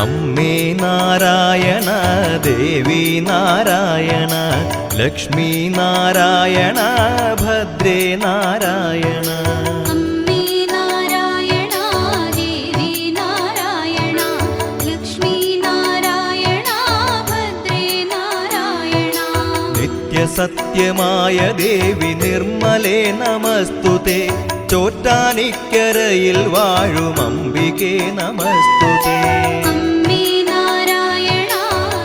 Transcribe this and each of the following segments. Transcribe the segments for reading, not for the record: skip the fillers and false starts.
അമ്മേ നാരായണ ദേവി നാരായണ ലക്ഷ്മി നാരായണ ഭദ്രേ നാരായണ. അമ്മേ നാരായണ ദേവി നാരായണ ലക്ഷ്മി നാരായണ ഭദ്രേ നാരായണ. നിത്യസത്യമായ ദേവി നിർമ്മലേ നമസ്തുതേ. ചോറ്റാനിക്കരയിൽ വാഴും അംബികേ നമസ്തുതേ. അമ്മേ നാരായണ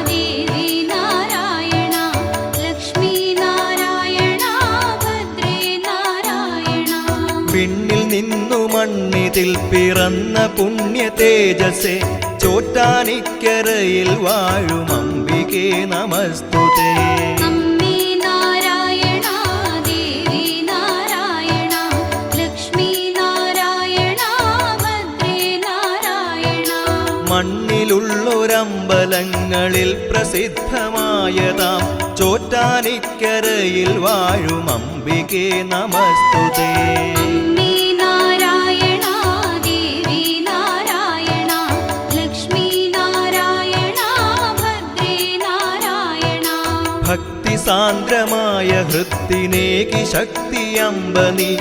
ദേവി നാരായണ ലക്ഷ്മി നാരായണ ഭദ്രേ നാരായണ. വിണ്ണിൽ നിന്നു മണ്ണിതിൽ പിറന്ന പുണ്യ തേജസ്സേ. ചോറ്റാനിക്കരയിൽ വാഴും അംബികേ നമസ്തുതേ. അമ്മേ നാരായണ ദേവി നാരായണ ലക്ഷ്മി നാരായണ ഭദ്രേ നാരായണ. മണ്ണിലുള്ളൊരമ്പലങ്ങളിൽ പ്രസിദ്ധമായതാം ചോറ്റാനിക്കരയിൽ വാഴും അംബികേ നമസ്തുതേ. അമ്മേ നാരായണ ദേവി നാരായണ ലക്ഷ്മി നാരായണ ഭദ്രേ നാരായണ. ഭക്തി സാന്ദ്രമായ ഹൃത്തിനേകി ശക്തി അമ്പനി.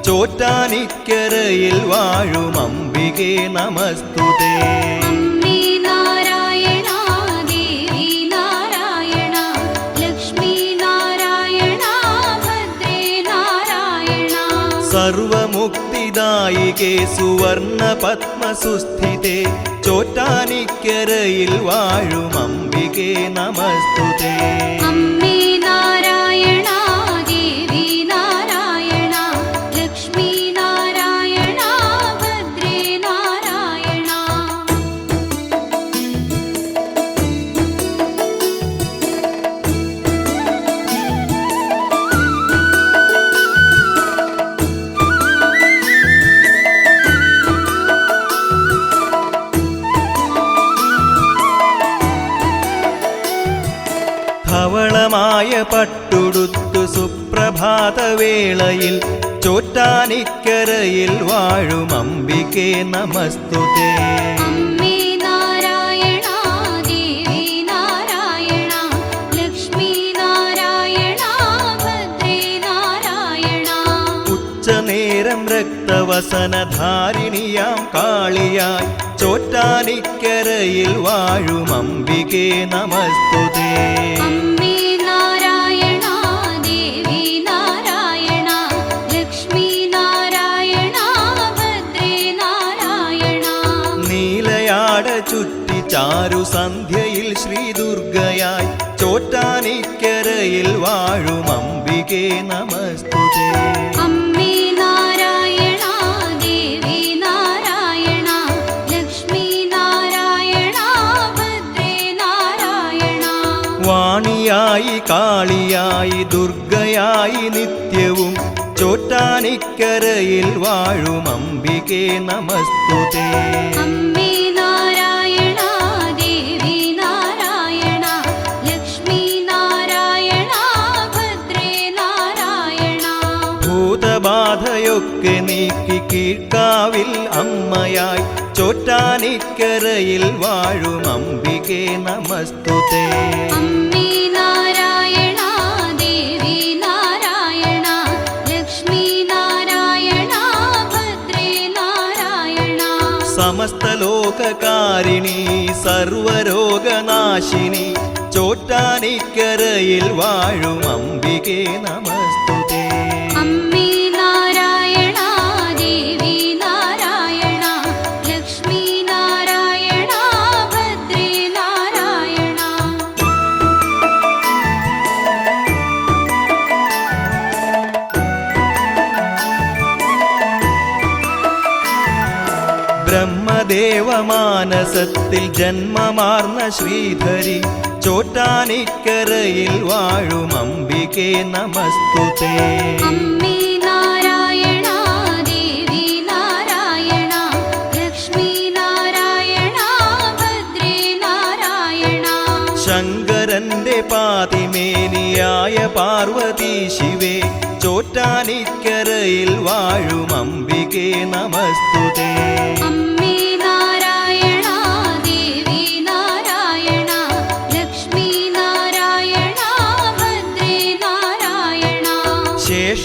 ചോറ്റാനിക്കരയിൽ വാഴും അംബികേ നമസ്തുതേ. അമ്മേ നാരായണ ദേവി നാരായണ ലക്ഷ്മി നാരായണ ഭദ്രേ നാരായണ. സർവമുക്തിദായികേ സുവർണ പത്മസുസ്ഥിതേ. ചോറ്റാനിക്കരയിൽ വാഴും അംബികേ നമസ്തുതേ. അമ്മേ നാരായണ ദേവി നാരായണ ലക്ഷ്മി നാരായണ ഭദ്രേ നാരായണ. ധവളമായ പട്ടുടുത്തു സുപ്രഭാതവേളയിൽ ചോറ്റാനിക്കരയിൽ വാഴും അംബികേ നമസ്തുതേ. അമ്മേ നാരായണ ദേവി നാരായണ ലക്ഷ്മി നാരായണ ഭദ്രേ നാരായണ. ഉച്ചനേരം രക്തവസനധാരിണിയാം കാളിയായി ചോറ്റാനിക്കരയിൽ വാഴും അംബികേ നമസ്തുതേ. അമ്മേ നാരായണ ദേവി നാരായണ ലക്ഷ്മി നാരായണ ഭദ്രേ നാരായണ. നീലയാട ചുറ്റി ചാരു സന്ധ്യയിൽ ശ്രീദുർഗയായി ചോറ്റാനിക്കരയിൽ വാഴും അംബികേ നമസ്തുതേ. അമ്മേ നാരായണ ദേവി നാരായണ ലക്ഷ്മി നാരായണ ഭദ്രേ നാരായണ. വാണിയായി കാളിയായി ദുർഗയായി നിത്യവും ചോറ്റാനിക്കരയിൽ വാഴും അംബികേ നമസ്തുതേ. അമ്മേ നാരായണ ദേവി നാരായണ ലക്ഷ്മി നാരായണ ഭദ്രേ നാരായണ. ഭൂതബാധയൊക്കെ നീക്കി കീഴ്ക്കാവിൽ അമ്മയായി ചോറ്റാനിക്കരയിൽ വാഴും അംബികേ നമസ്തുതേ. അമ്മേ നാരായണ ദേവി നാരായണ ലക്ഷ്മി നാരായണ ഭദ്രേ നാരായണ. സമസ്ത ലോകകാരിണി സർവരോഗനാശിനി ചോറ്റാനിക്കരയിൽ വാഴും അംബികേ നമസ്തുതേ. അമ്മേ നാരായണ ദേവി നാരായണ ലക്ഷ്മി നാരായണ ഭദ്രേ നാരായണ. ബ്രഹ്മദേവമാനസത്തിൽ ജന്മമാർന്ന ശ്രീധരി ചോറ്റാനിക്കരയിൽ വാഴും അംബികേ നമസ്തുതേ. അമ്മേ നാരായണ ദേവി നാരായണ ലക്ഷ്മി നാരായണ ഭദ്രേ നാരായണ. ശങ്കരന്റെ പാതിമേനിയായ പാർവതി ശിവേ ചോറ്റാനിക്കരയിൽ വാഴും അംബികേ നമസ്തുതേ. അമ്മേ നാരായണ ദേവി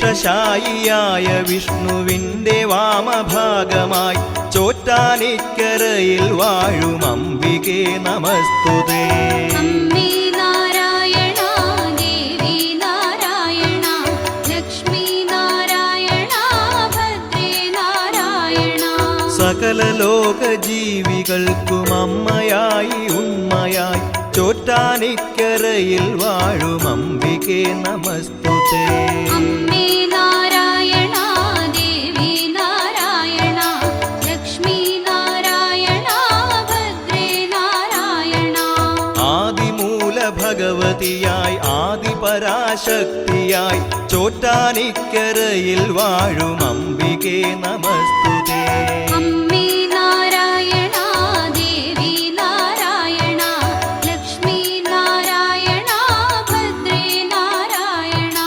ശേഷശായിയായ വിഷ്ണുവിൻ്റെ വാമഭാഗമായി ചോറ്റാനിക്കരയിൽ വാഴും അംബികേ നമസ്തുതേ. അമ്മേ നാരായണ ദേവി നാരായണ ലക്ഷ്മി നാരായണ ഭദ്രേ നാരായണ. സകല ലോകജീവികൾക്കും അമ്മയായി ഉണ്മയായി ചോറ്റാനിക്കരയിൽ വാഴും അംബികേ നമസ്തുതേ. അമ്മേ നാരായണ ദേവി നാരായണ ലക്ഷ്മി നാരായണ ഭദ്രേ നാരായണ. ആദിമൂല ഭഗവതിയായി ആദിപരാശക്തിയായി ചോറ്റാനിക്കരയിൽ വാഴും അംബികേ നമസ്തുതേ. അമ്മേ നാരായണ ദേവി നാരായണ ലക്ഷ്മി നാരായണ ഭദ്രേ നാരായണ.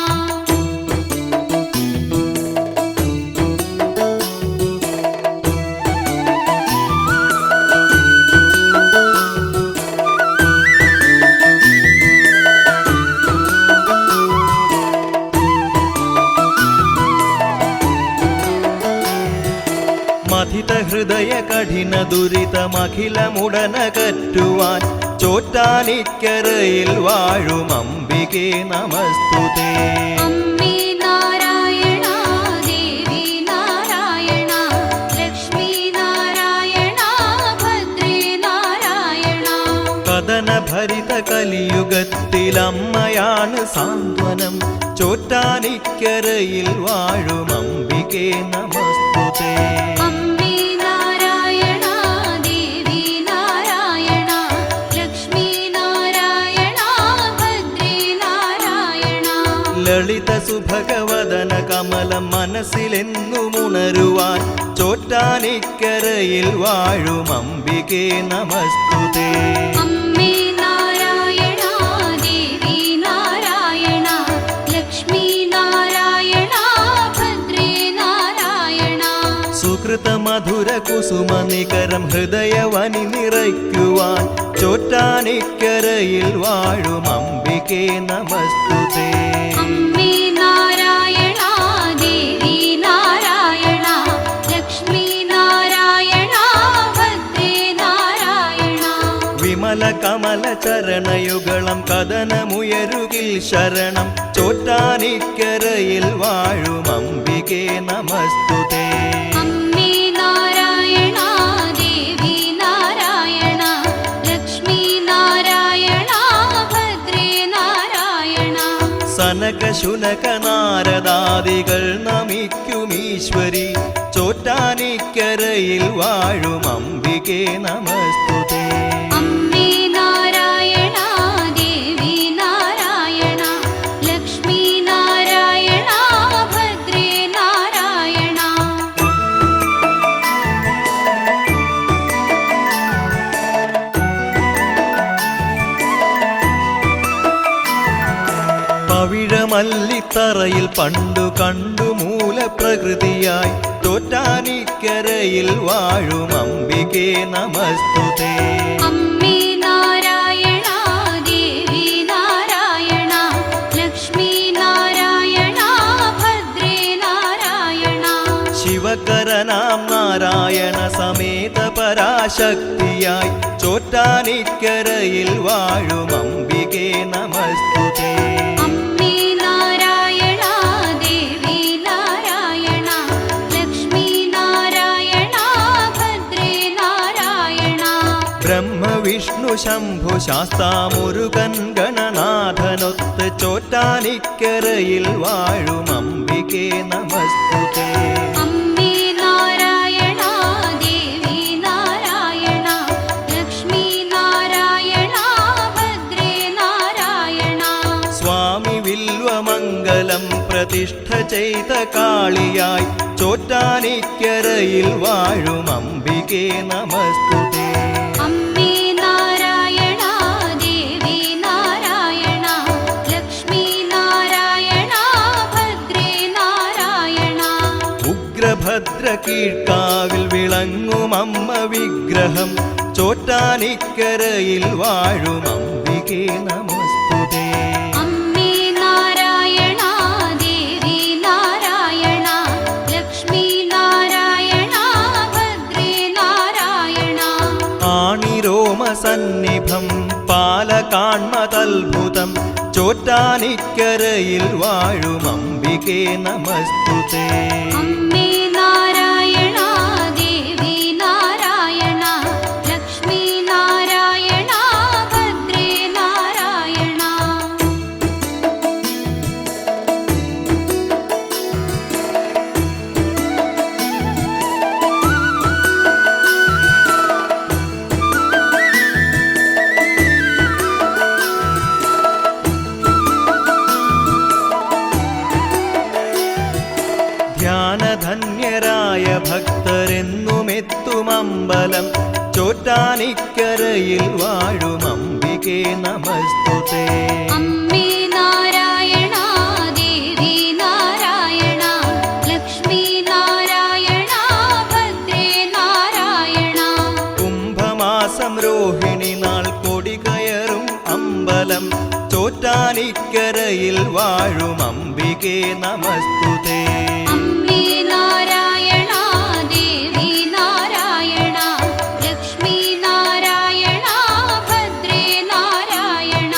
മഥിത ഹൃദയ കഠിന ദുരിതമഖിലമുടനകറ്റുവാൻ ചോറ്റാനിക്കരയിൽ വാഴും അംബികേ നമസ്തുതേ. അമ്മേ നാരായണ ദേവി നാരായണ ലക്ഷ്മി നാരായണ ഭദ്രേ നാരായണ. കഥനഭരിത കലിയുഗത്തിൽ അമ്മയാണ് സാന്ത്വനം ചോറ്റാനിക്കരയിൽ വാഴും അംബികേ നമസ്തുതേ. അമ്മേ നാരായണ ദേവി നാരായണ ലക്ഷ്മി നാരായണ ഭദ്രേ നാരായണ. ലളിത സുഭഗവദന കമലം മനസ്സിലെന്നുമുണരുവാൻ ചോറ്റാനിക്കരയിൽ വാഴും അംബികേ നമസ്തുതേ. അമ്മേ നാരായണ ദേവി നാരായണ ലക്ഷ്മി നാരായണ ഭദ്രേ നാരായണ. സുകൃത മധുര കുസുമ നികരം ഹൃദയവനി നിറയ്ക്കുവാൻ ചോറ്റാനിക്കരയിൽ വാഴും അംബികേ നമസ്തുതേ. അമ്മേ നാരായണ ദേവി നാരായണ ലക്ഷ്മി നാരായണ ഭദ്രേ നാരായണ. വിമല കമല ചരണയുഗളം കഥനമുയരുകിൽ ശരണം ചോറ്റാനിക്കരയിൽ വാഴും അംബികേ നമസ്തുതേ. അമ്മേ നാരായണ ദേവി നാരായണ ലക്ഷ്മി നാരായണ ഭദ്രേ നാരായണ. സനക ശുനക നാരദാദികൾ നമിക്കുമീശ്വരി ചോറ്റാനിക്കരയിൽ വാഴും അംബികേ നമസ്തുതേ. അമ്മേ നാരായണ ദേവി നാരായണ ലക്ഷ്മി നാരായണ ഭദ്രേ നാരായണ. പവിഴമല്ലിത്തറയിൽ പണ്ടു കണ്ടു മൂലപ്രകൃതിയായി ചോറ്റാനിക്കരയിൽ വാഴും അംബികേ നമസ്തുതേ. അമ്മേ നാരായണ ദേവി നാരായണ ലക്ഷ്മി നാരായണ ഭദ്രേ നാരായണ. ശിവകരനാം നാരായണ സമേത പരാശക്തിയായി ചോറ്റാനിക്കരയിൽ വാഴും അംബികേ നമസ്തുതേ. അമ്മേ നാരായണ ദേവി നാരായണ ലക്ഷ്മി നാരായണ ഭദ്രേ നാരായണ. ബ്രഹ്മവിഷ്ണു ശംഭു ശാസ്താമുരുകൻ ഗണനാഥനൊത്ത് ചോറ്റാനിക്കരയിൽ വാഴും അംബികേ നമസ്തുതേ. അമ്മേ നാരായണ ദേവി നാരായണ ലക്ഷ്മി നാരായണ ഭദ്രേ നാരായണ. സ്വാമി വില്വമംഗലം പ്രതിഷ്ഠ ചെയ്ത കാളിയായി ചോറ്റാനിക്കരയിൽ വാഴും അംബികേ നമസ്തുതേ. അമ്മേ നാരായണ ദേവി നാരായണ ലക്ഷ്മി നാരായണ ഭദ്രേ നാരായണ. ഉഗ്രഭദ്ര കീഴ്ക്കാവിൽ വിളങ്ങും അമ്മ വിഗ്രഹം ചോറ്റാനിക്കരയിൽ വാഴും അംബികേ നമസ്തുതേ. അമ്മേ നാരായണ ദേവി നാരായണ സന്നിഭം പാലകാൺമതത്ഭുതം ചോറ്റാനിക്കരയിൽ വാഴും അംബികേ നമസ്തുതേ. അമ്മേ നാരായണ ദേവി നാരായണ ലക്ഷ്മി നാരായണ ഭദ്രേ നാരായണ. ധ്യാനധന്യരായ ഭക്തരെന്നുമെത്തുമമ്പലം ചോറ്റാനിക്കരയിൽ വാഴും അംബികേ നമസ്തുതേ. അമ്മേ നാരായണ ദേവി നാരായണ ലക്ഷ്മി നാരായണ ഭദ്രേ നാരായണ. കുംഭമാസം രോഹിണി നാൾ കൊടി കയറും അമ്പലം ചോറ്റാനിക്കരയിൽ വാഴും അംബികേ നമസ്തുതേ. അമ്മേ നാരായണ ദേവി നാരായണ ലക്ഷ്മി നാരായണ ഭദ്രേ നാരായണ.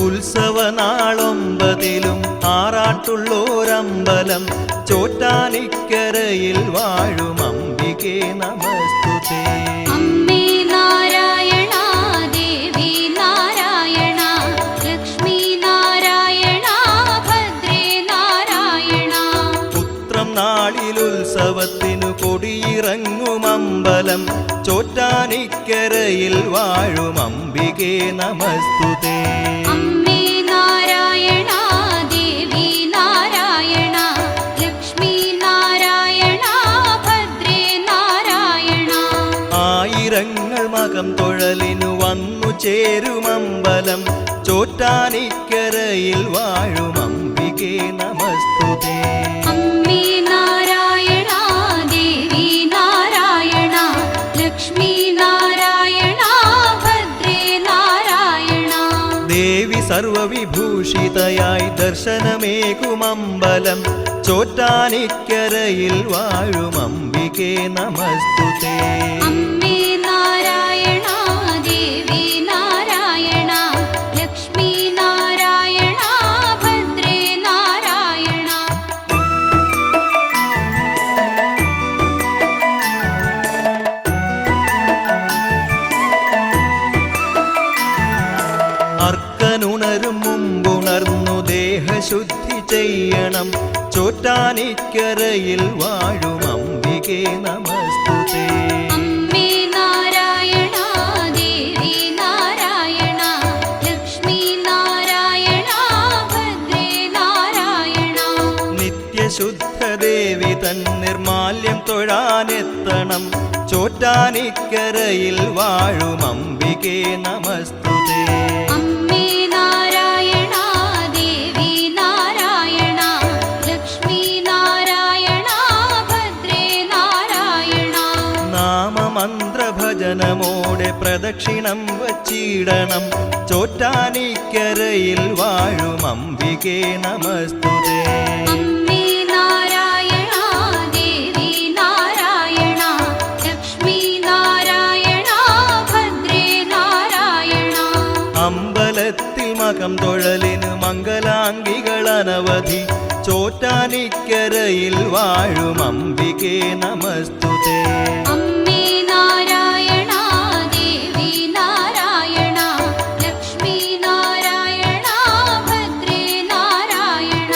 ഉത്സവനാളൊമ്പതിലും ആറാട്ടുള്ളോരമ്പലം ചോറ്റാനിക്കരയിൽ വാഴും അംബികേ നമസ്തുതേ. അമ്മേ നാരായണ ദേവി നാരായണ ലക്ഷ്മി നാരായണ ഭദ്രേ നാരായണ. പുത്രം നാളിലുത്സവത്തിനു കൊടിയിറങ്ങുമമ്പലം ചോറ്റാനിക്കരയിൽ വാഴും അംബികേ നമസ്തുതേ. അമ്മേ നാരായണ ദേവി നാരായണ ലക്ഷ്മി നാരായണ ഭദ്രേ നാരായണ. ആയിരങ്ങൾ മകം തൊഴലിനു വന്നു ചേരുമമ്പലം ചോറ്റാനിക്കരയിൽ വാഴും അംബികേ നമസ്തുതേ. അമ്മേ നാരായണ ദേവി നാരായണ ലക്ഷ്മി നാരായണ ഭദ്രേ നാരായണ. ദേവി സർവവിഭൂഷിതയായി ദർശനമേകുമമ്പലം ചോറ്റാനിക്കരയിൽ വാഴും അംബികേ നമസ്തുതേ. അമ്മേ നാരായണ ദേവി നാരായണ ലക്ഷ്മി നാരായണ ഭദ്രേ നാരായണ. അർക്കനുണരും മുമ്പുണർന്നു ദേഹശുദ്ധി ചെയ്യണം ചോറ്റാനിക്കരയിൽ വാഴും അംബികേ നമസ്തുതേ. അമ്മേ നാരായണ ദേവി നാരായണ ലക്ഷ്മി നാരായണ ഭദ്രേ നാരായണ. നിത്യശുദ്ധദേവി തൻ നിർമാല്യം തൊഴാനെത്തണം ചോറ്റാനിക്കരയിൽ വാഴും അംബികേ നമസ്തുതേ. അമ്മേ നാരായണ ദേവി നാരായണ ലക്ഷ്മി നാരായണ ഭദ്രേ നാരായണ. നാമമന്ത്രഭജനമോടെ പ്രദക്ഷിണം വച്ചിടണം ചോറ്റാനിക്കരയിൽ വാഴും അംബികേ നമസ്തുതേ. അമ്മേ നാരായണ ദേവി നാരായണ ലക്ഷ്മി നാരായണ ഭദ്രേ നാരായണ. അമ്പലത്തിൽ മകം തൊഴലിന് മംഗലാംഗികൾ അനവധി ചോറ്റാനിക്കരയിൽ വാഴും അംബികേ നമസ്തുതേ. അമ്മേ നാരായണ ദേവി നാരായണ ലക്ഷ്മി നാരായണ ഭദ്രേ നാരായണ.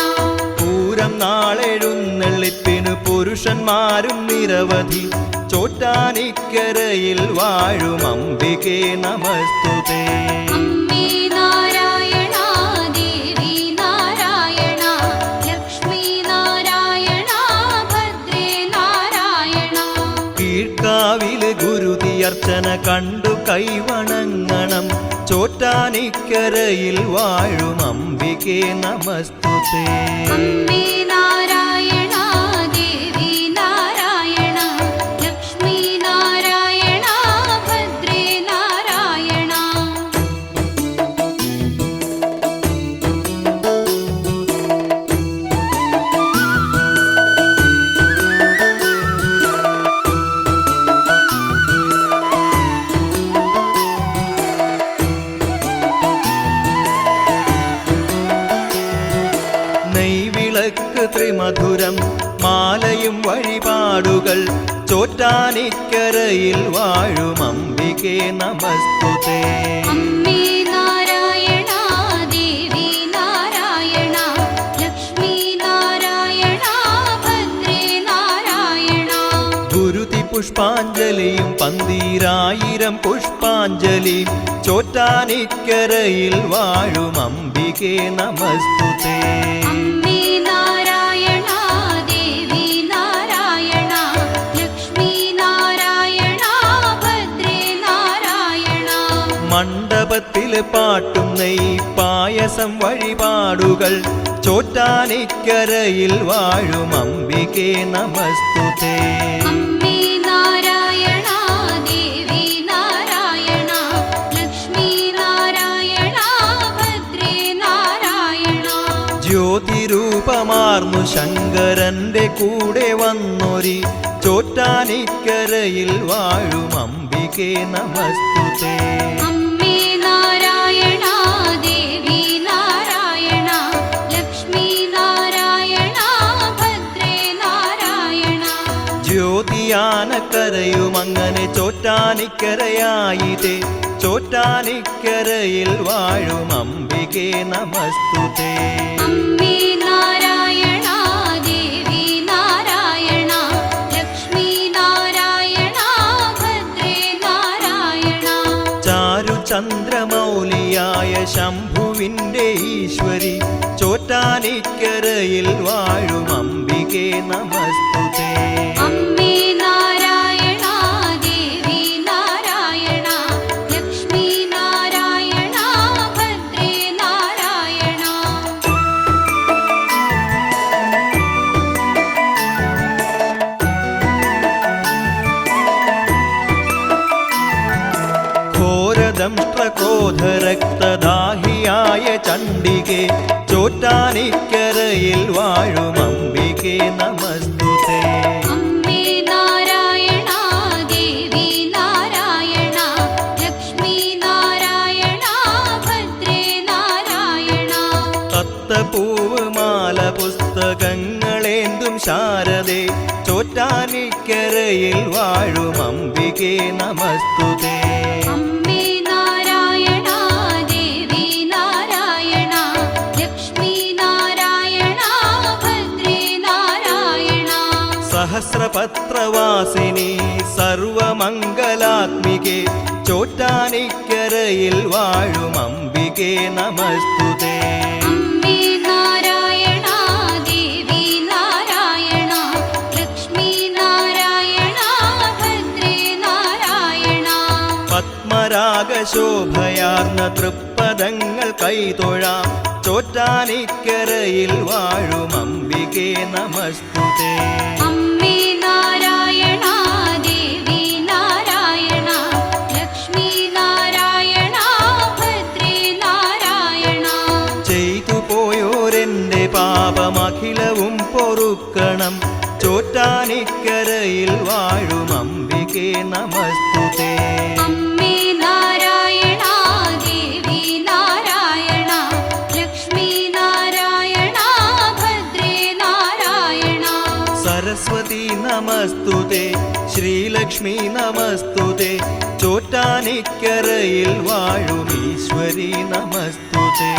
പൂരം നാളെഴുന്നള്ളിപ്പിനു പുരുഷന്മാരും നിരവധി ചോറ്റാനിക്കരയിൽ വാഴും അംബികേ നമസ്തുതേ. അമ്മേ നാരായണ ദേവി നാരായണ ലക്ഷ്മി നാരായണ ഭദ്രേ നാരായണ. കീഴ്ക്കാവില് ഗുരുതിയർച്ചന കണ്ടു കൈവണങ്ങണം ചോറ്റാനിക്കരയിൽ വാഴും അംബികേ നമസ്തുതേ. അമ്മേ നാരായണ ദേവി നാരായണ ലക്ഷ്മി നാരായണ ഭദ്രേ നാരായണ. ത്രിമധുരം മാലയും വഴിപാടുകൾ ചോറ്റാനിക്കരയിൽ വാഴും അംബികേ നമസ്തുതേ. അമ്മേ നാരായണ ദേവി നാരായണ ലക്ഷ്മി നാരായണ ഭദ്രേ നാരായണ. ഗുരുതി പുഷ്പാഞ്ജലിയും 12000 പുഷ്പാഞ്ജലിയും ചോറ്റാനിക്കരയിൽ വാഴും അംബികേ നമസ്തുതേ. അമ്മേ നാരായണ ദേവി നാരായണ ലക്ഷ്മി നാരായണ ഭദ്രേ നാരായണ. മണ്ഡപത്തില് പാട്ടും നെയ് പായസം വഴിപാടുകൾ ചോറ്റാനിക്കരയിൽ വാഴും അംബികേ നമസ്തുതേ. അമ്മേ നാരായണ ദേവി നാരായണ ലക്ഷ്മി നാരായണ ഭദ്രേ നാരായണ. ജ്യോതിരൂപമാർന്നു ശങ്കരന്റെ കൂടെ വന്നൊരി ചോറ്റാനിക്കരയിൽ വാഴും അംബികേ നമസ്തുതേ. അമ്മേ നാരായണ ദേവി നാരായണ ലക്ഷ്മി നാരായണ ഭദ്രേ നാരായണ. ജ്യോതിയാനക്കരയുമങ്ങനെ ചോറ്റാനിക്കരയായിതേ ചോറ്റാനിക്കരയിൽ വാഴും അംബികേ നമസ്തുതേ. അമ്മേ നാരായണ ദേവി നാരായണ ലക്ഷ്മി നാരായണ ഭദ്രേ നാരായണ. ചാരുചന്ദ്രമൗലിയായ ശംഭുവിന്റെ ഈശ്വരി ചോറ്റാനിക്കരയിൽ വാഴും അംബികേ നമസ്തുതേ. അമ്മേ നാരായണ ദേവി നാരായണ ലക്ഷ്മി നാരായണ ഭദ്രേ നാരായണ. ഘോരദംഷ്ട്രക്രോധരക്തദാഹിയായ ചണ്ഡികേ ചോറ്റാനിക്കരയിൽ വാഴും അംബികേ നമസ്തുതേ. അമ്മേ നാരായണ ദേവി നാരായണ ലക്ഷ്മി നാരായണ ഭദ്രേ നാരായണ. തത്തപ്പൂവ് മാല പുസ്തകങ്ങളേന്തും ശാരദേ ചോറ്റാനിക്കരയിൽ വാഴും അംബികേ നമസ്തുതേ. അമ്മേ നാരായണ ദേവി നാരായണ ലക്ഷ്മി നാരായണ ഭദ്രേ നാരായണ. സഹസ്രപത്രവാസിനി സർവമംഗലാത്മികേ ചോറ്റാനിക്കരയിൽ വാഴും അംബികേ നമസ്തുതേ. അമ്മേ നാരായണ ദേവി നാരായണ ലക്ഷ്മി നാരായണ ഭദ്രേ നാരായണ. പത്മരാഗശോഭയാർന്ന തൃപ്പദങ്ങൾ കൈതൊഴാം ചോറ്റാനിക്കരയിൽ വാഴും അംബികേ നമസ്തുതേ. അമ്മേ നാരായണ ദേവി നാരായണ ലക്ഷ്മി നാരായണ ഭദ്രേ നാരായണ. ചെയ്തു പോയോരെന്റെ പാപമഖിലവും പൊറുക്കണം ചോറ്റാനിക്കരയിൽ വാഴും അംബികേ നമസ്തുതേ. അമ്മേ നാരായണ ദേവി നാരായണ ലക്ഷ്മി നാരായണ ഭദ്രേ നാരായണ. സരസ്വതി നമസ്തുതേ ശ്രീലക്ഷ്മി നമസ്തുതേ ചോറ്റാനിക്കരയിൽ വാഴും ഈശ്വരി നമസ്തുതേ.